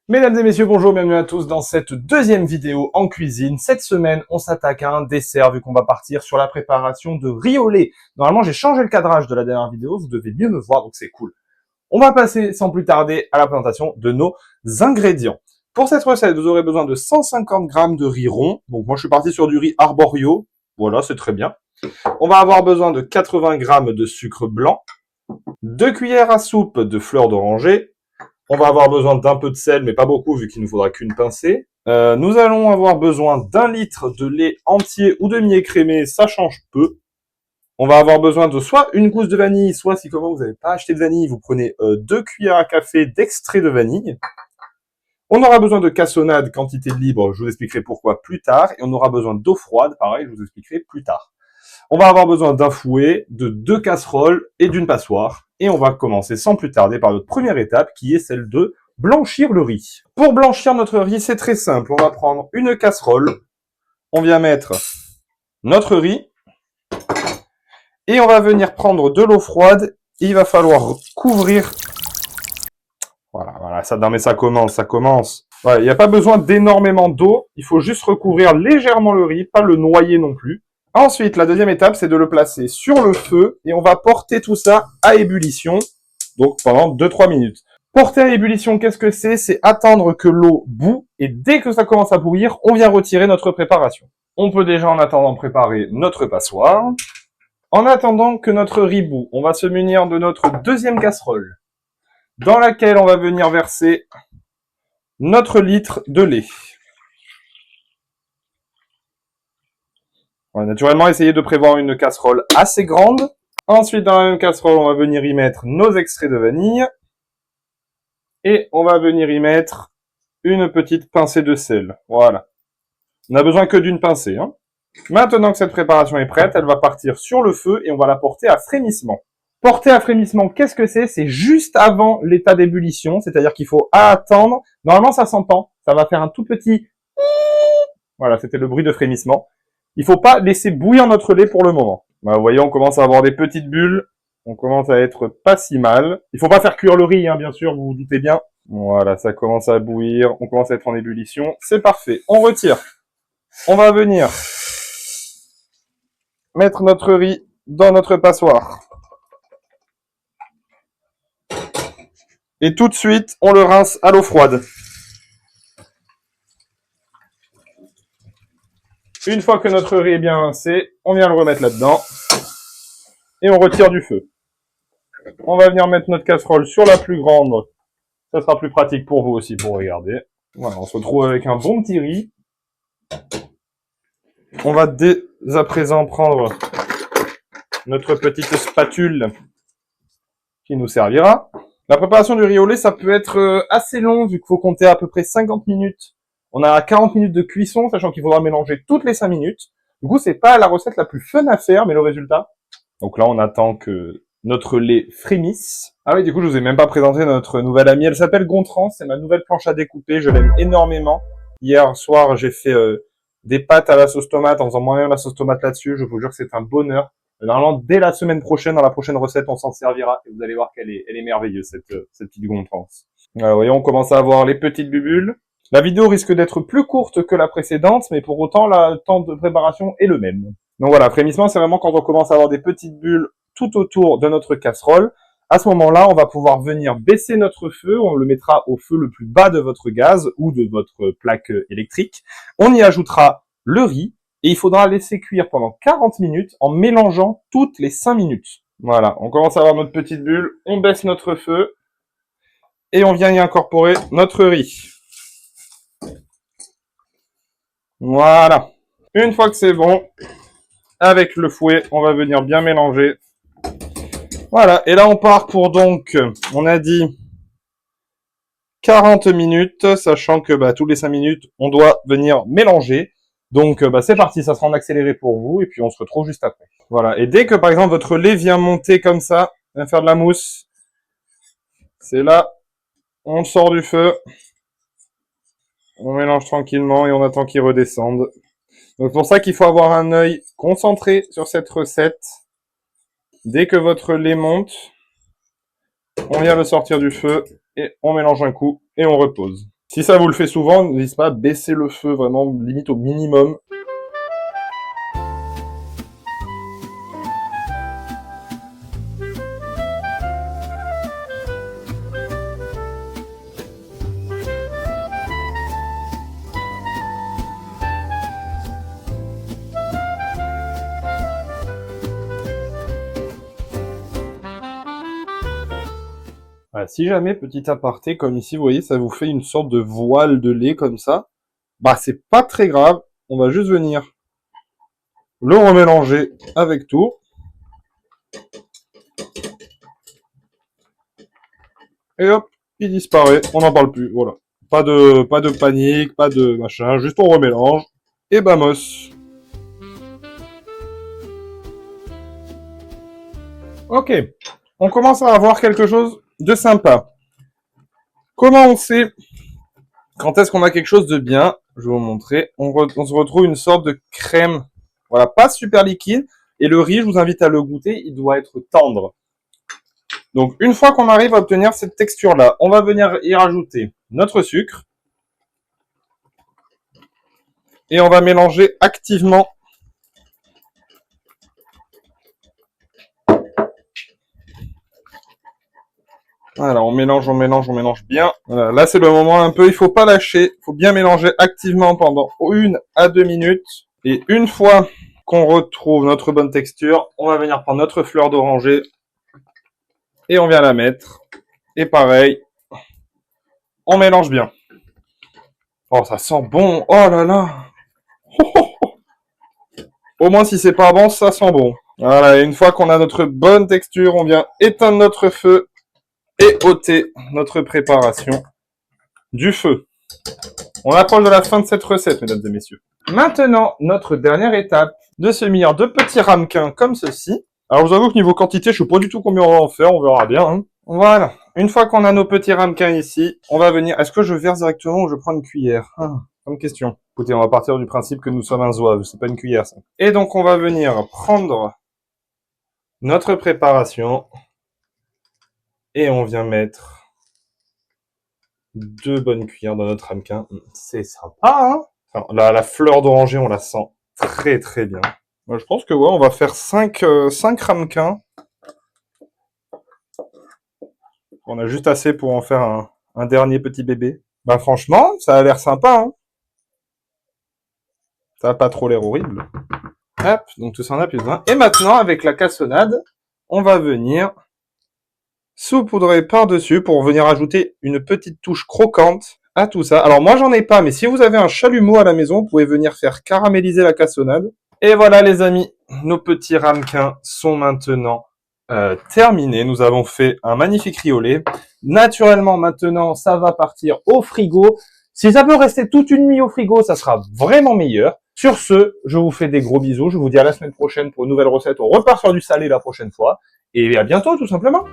Mesdames et messieurs, bonjour, bienvenue à tous dans cette deuxième vidéo en cuisine. Cette semaine, on s'attaque à un dessert vu qu'on va partir sur la préparation de riz au lait. Normalement, j'ai changé le cadrage de la dernière vidéo, vous devez mieux me voir, donc c'est cool. On va passer sans plus tarder à la présentation de nos ingrédients. Pour cette recette, vous aurez besoin de 150 g de riz rond. Donc moi, je suis parti sur du riz arborio. Voilà, c'est très bien. On va avoir besoin de 80 g de sucre blanc, 2 cuillères à soupe de fleur d'oranger. On va avoir besoin d'un peu de sel, mais pas beaucoup, vu qu'il nous faudra qu'une pincée. Nous allons avoir besoin d'1 litre de lait entier ou demi-écrémé, ça change peu. On va avoir besoin de soit une gousse de vanille, soit si comment vous n'avez pas acheté de vanille, vous prenez 2 cuillères à café d'extrait de vanille. On aura besoin de cassonade, quantité libre, je vous expliquerai pourquoi plus tard. Et on aura besoin d'eau froide, pareil, je vous expliquerai plus tard. On va avoir besoin d'un fouet, de 2 casseroles et d'une passoire. Et on va commencer sans plus tarder par notre première étape qui est celle de blanchir le riz. Pour blanchir notre riz, c'est très simple. On va prendre une casserole, on vient mettre notre riz et on va venir prendre de l'eau froide. Et il va falloir couvrir. Voilà, ça, non mais ça commence. Voilà, il n'y a pas besoin d'énormément d'eau, il faut juste recouvrir légèrement le riz, pas le noyer non plus. Ensuite, la deuxième étape, c'est de le placer sur le feu et on va porter tout ça à ébullition, donc pendant 2-3 minutes. Porter à ébullition, qu'est-ce que c'est? C'est attendre que l'eau bout et dès que ça commence à bouillir, on vient retirer notre préparation. On peut déjà en attendant préparer notre passoire. En attendant que notre riz bout, on va se munir de notre deuxième casserole dans laquelle on va venir verser notre litre de lait. On va naturellement essayer de prévoir une casserole assez grande. Ensuite, dans la même casserole, on va venir y mettre nos extraits de vanille. Et on va venir y mettre une petite pincée de sel. Voilà. On n'a besoin que d'une pincée. Maintenant que cette préparation est prête, elle va partir sur le feu et on va la porter à frémissement. Porter à frémissement, qu'est-ce que c'est? C'est juste avant l'état d'ébullition, c'est-à-dire qu'il faut attendre. Normalement, ça s'entend. Ça va faire un tout petit... Voilà, c'était le bruit de frémissement. Il faut pas laisser bouillir notre lait pour le moment. Vous voyez, on commence à avoir des petites bulles. On commence à être pas si mal. Il faut pas faire cuire le riz, bien sûr, vous vous doutez bien. Voilà, ça commence à bouillir. On commence à être en ébullition. C'est parfait. On retire. On va venir mettre notre riz dans notre passoire. Et tout de suite, on le rince à l'eau froide. Une fois que notre riz est bien rincé, on vient le remettre là-dedans. Et on retire du feu. On va venir mettre notre casserole sur la plus grande. Ça sera plus pratique pour vous aussi pour regarder. Voilà, on se retrouve avec un bon petit riz. On va dès à présent prendre notre petite spatule qui nous servira. La préparation du riz au lait, ça peut être assez long vu qu'il faut compter à peu près 50 minutes. On a 40 minutes de cuisson, sachant qu'il faudra mélanger toutes les 5 minutes. Du coup, c'est pas la recette la plus fun à faire, mais le résultat. Donc là, on attend que notre lait frémisse. Ah oui, du coup, je vous ai même pas présenté notre nouvelle amie. Elle s'appelle Gontran, c'est ma nouvelle planche à découper. Je l'aime énormément. Hier soir, j'ai fait des pâtes à la sauce tomate en faisant moi-même la sauce tomate là-dessus. Je vous jure que c'est un bonheur. Normalement, dès la semaine prochaine, dans la prochaine recette, on s'en servira. Et vous allez voir qu'elle est merveilleuse, cette petite Gontran. Voilà, voyez, on commence à avoir les petites bulles. La vidéo risque d'être plus courte que la précédente, mais pour autant, le temps de préparation est le même. Donc voilà, frémissement, c'est vraiment quand on commence à avoir des petites bulles tout autour de notre casserole. À ce moment-là, on va pouvoir venir baisser notre feu. On le mettra au feu le plus bas de votre gaz ou de votre plaque électrique. On y ajoutera le riz et il faudra laisser cuire pendant 40 minutes en mélangeant toutes les 5 minutes. Voilà, on commence à avoir notre petite bulle. On baisse notre feu et on vient y incorporer notre riz. Voilà. Une fois que c'est bon, avec le fouet, on va venir bien mélanger. Voilà, et là on part pour donc, on a dit 40 minutes, sachant que tous les 5 minutes, on doit venir mélanger. Donc c'est parti, ça sera en accéléré pour vous, et puis on se retrouve juste après. Voilà, et dès que par exemple votre lait vient monter comme ça, vient faire de la mousse, c'est là, on le sort du feu, on mélange tranquillement et on attend qu'il redescende. Donc c'est pour ça qu'il faut avoir un œil concentré sur cette recette. Dès que votre lait monte, on vient le sortir du feu et on mélange un coup et on repose. Si ça vous le fait souvent, n'hésitez pas à baisser le feu vraiment limite au minimum. Voilà, si jamais, petit aparté, comme ici, vous voyez, ça vous fait une sorte de voile de lait comme ça, bah c'est pas très grave, on va juste venir le remélanger avec tout. Et hop, il disparaît, on n'en parle plus, voilà. Pas de panique, pas de machin, juste on remélange, et bamos. Ok, on commence à avoir quelque chose de sympa. Comment on sait quand est-ce qu'on a quelque chose de bien? Je vais vous montrer. On se retrouve une sorte de crème. Voilà, pas super liquide. Et le riz, je vous invite à le goûter, il doit être tendre. Donc, une fois qu'on arrive à obtenir cette texture-là, on va venir y rajouter notre sucre. Et on va mélanger activement. Voilà, on mélange bien. Voilà, là, c'est le moment un peu, il faut pas lâcher. Il faut bien mélanger activement pendant 1 à 2 minutes. Et une fois qu'on retrouve notre bonne texture, on va venir prendre notre fleur d'oranger et on vient la mettre. Et pareil, on mélange bien. Oh, ça sent bon. Oh là là. Au moins, si c'est pas bon, ça sent bon. Voilà, et une fois qu'on a notre bonne texture, on vient éteindre notre feu et ôter notre préparation du feu. On approche de la fin de cette recette, mesdames et messieurs. Maintenant, notre dernière étape, de se munir de petits ramequins comme ceci. Alors, je vous avoue que niveau quantité, je sais pas du tout combien on va en faire, on verra bien. Hein. Voilà. Une fois qu'on a nos petits ramequins ici, on va venir... Est-ce que je verse directement ou je prends une cuillère? Comme question. Écoutez, on va partir du principe que nous sommes un zouave, c'est pas une cuillère, ça. Et donc, on va venir prendre notre préparation et on vient mettre 2 bonnes cuillères dans notre ramequin. C'est sympa, hein? Enfin, la fleur d'oranger, on la sent très très bien. Moi, je pense que ouais, on va faire 5 ramequins. On a juste assez pour en faire un dernier petit bébé. Bah franchement, ça a l'air sympa, hein? Ça a pas trop l'air horrible. Hop, donc tout ça on a plus besoin. Et maintenant, avec la cassonade, on va venir saupoudrer par-dessus pour venir ajouter une petite touche croquante à tout ça. Alors moi j'en ai pas, mais si vous avez un chalumeau à la maison, vous pouvez venir faire caraméliser la cassonade. Et voilà les amis, nos petits ramequins sont maintenant terminés. Nous avons fait un magnifique riz au lait. Naturellement maintenant ça va partir au frigo. Si ça peut rester toute une nuit au frigo, ça sera vraiment meilleur. Sur ce, je vous fais des gros bisous. Je vous dis à la semaine prochaine pour une nouvelle recette. On repart sur du salé la prochaine fois. Et à bientôt tout simplement.